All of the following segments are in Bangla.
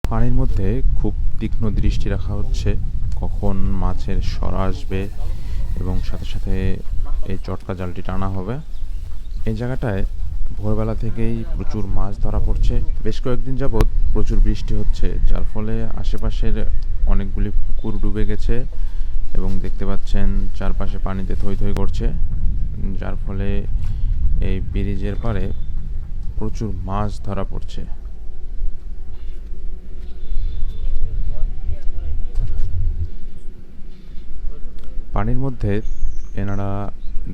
পানির মধ্যে খুব তীক্ষ্ণ দৃষ্টি রাখা হচ্ছে কখন মাছের সরা আসবে এবং সাথে সাথে এই চটকা জালটি টানা হবে। এই জায়গাটায় ভোরবেলা থেকেই প্রচুর মাছ ধরা পড়ছে। বেশ কয়েকদিন যাবৎ প্রচুর বৃষ্টি হচ্ছে, যার ফলে আশেপাশের অনেকগুলি পুকুর ডুবে গেছে এবং দেখতে পাচ্ছেন চারপাশে পানিতে থই থই করছে, যার ফলে এই ব্রিজের পাড়ে প্রচুর মাছ ধরা পড়ছে। পানির মধ্যে এনারা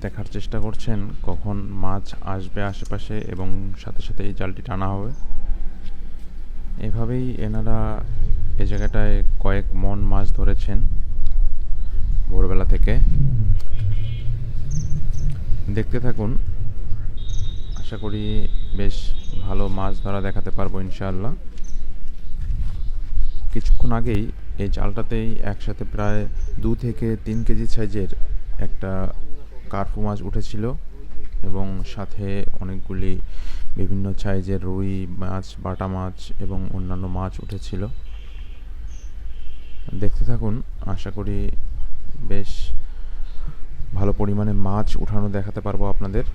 দেখার চেষ্টা করছেন কখন মাছ আসবে আশেপাশে এবং সাথে সাথে এই জালটি টানা হবে। এভাবেই এনারা এই জায়গাটায় কয়েক মন মাছ ধরেছেন ভোরবেলা থেকে। দেখতে থাকুন, আশা করি বেশ ভালো মাছ ধরা দেখাতে পারবো ইনশাআল্লাহ। কিছুক্ষণ আগেই এই জালটাতেই একসাথে প্রায় 2 থেকে 3 কেজি সাইজের একটা কার্পু মাছ উঠেছিল এবং সাথে অনেকগুলি বিভিন্ন সাইজের রুই মাছ, বাটা মাছ এবং অন্যান্য মাছ উঠেছিল। দেখতে থাকুন, আশা করি বেশ ভালো পরিমাণে মাছ উঠানো দেখাতে পারবো আপনাদের।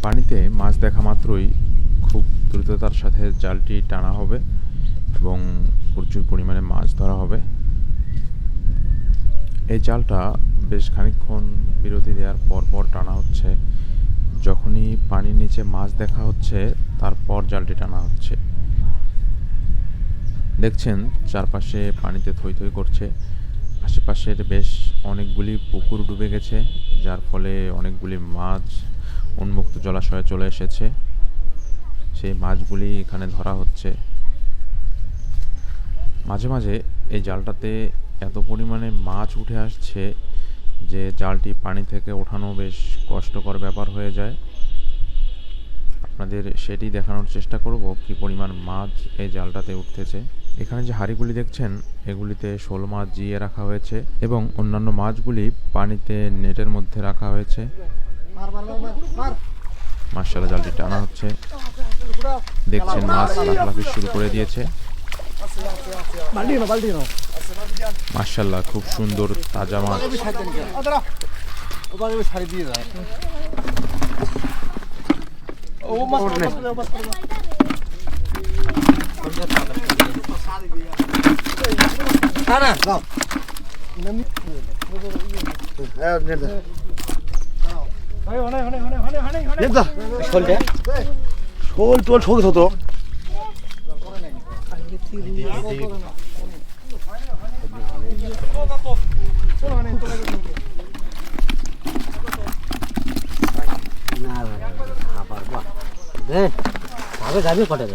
পানিতে মাছ দেখা মাত্রই খুব দ্রুততার সাথে জালটি টানা হবে এবং প্রচুর পরিমাণে মাছ ধরা হবে। এই জালটা বেশ খানিকক্ষণ বিরতি দেওয়ার পর টানা হচ্ছে। যখনই পানির নিচে মাছ দেখা হচ্ছে তারপর জালটি টানা হচ্ছে। দেখছেন চারপাশে পানিতে থই থই করছে। আশেপাশের বেশ অনেকগুলি পুকুর ডুবে গেছে, যার ফলে অনেকগুলি মাছ উন্মুক্ত জলাশয়ে চলে এসেছে। সেই মাছগুলি এখানে ধরা হচ্ছে। মাঝে মাঝে এই জালটাতে এত পরিমাণে মাছ উঠে আসছে যে জালটি পানি থেকে ওঠানো বেশ কষ্টকর ব্যাপার হয়ে যায়। আপনাদের সেটি দেখানোর চেষ্টা করব কি পরিমাণ মাছ এই জালটাতে উঠতেছে। এখানে যে হাঁড়িগুলি দেখছেন এগুলিতে শোল মাছ জিয়ে রাখা হয়েছে এবং অন্যান্য মাছগুলি পানিতে নেটের মধ্যে রাখা হয়েছে। মাশাআল্লাহ, জালটি টানা হচ্ছে। দেখছেন মাছ লাফালাফি শুরু করে দিয়েছে। মাশাআল্লাহ, খুব সুন্দর তাজা মাছ। শোল টোল শোক হতো। যাবি কটে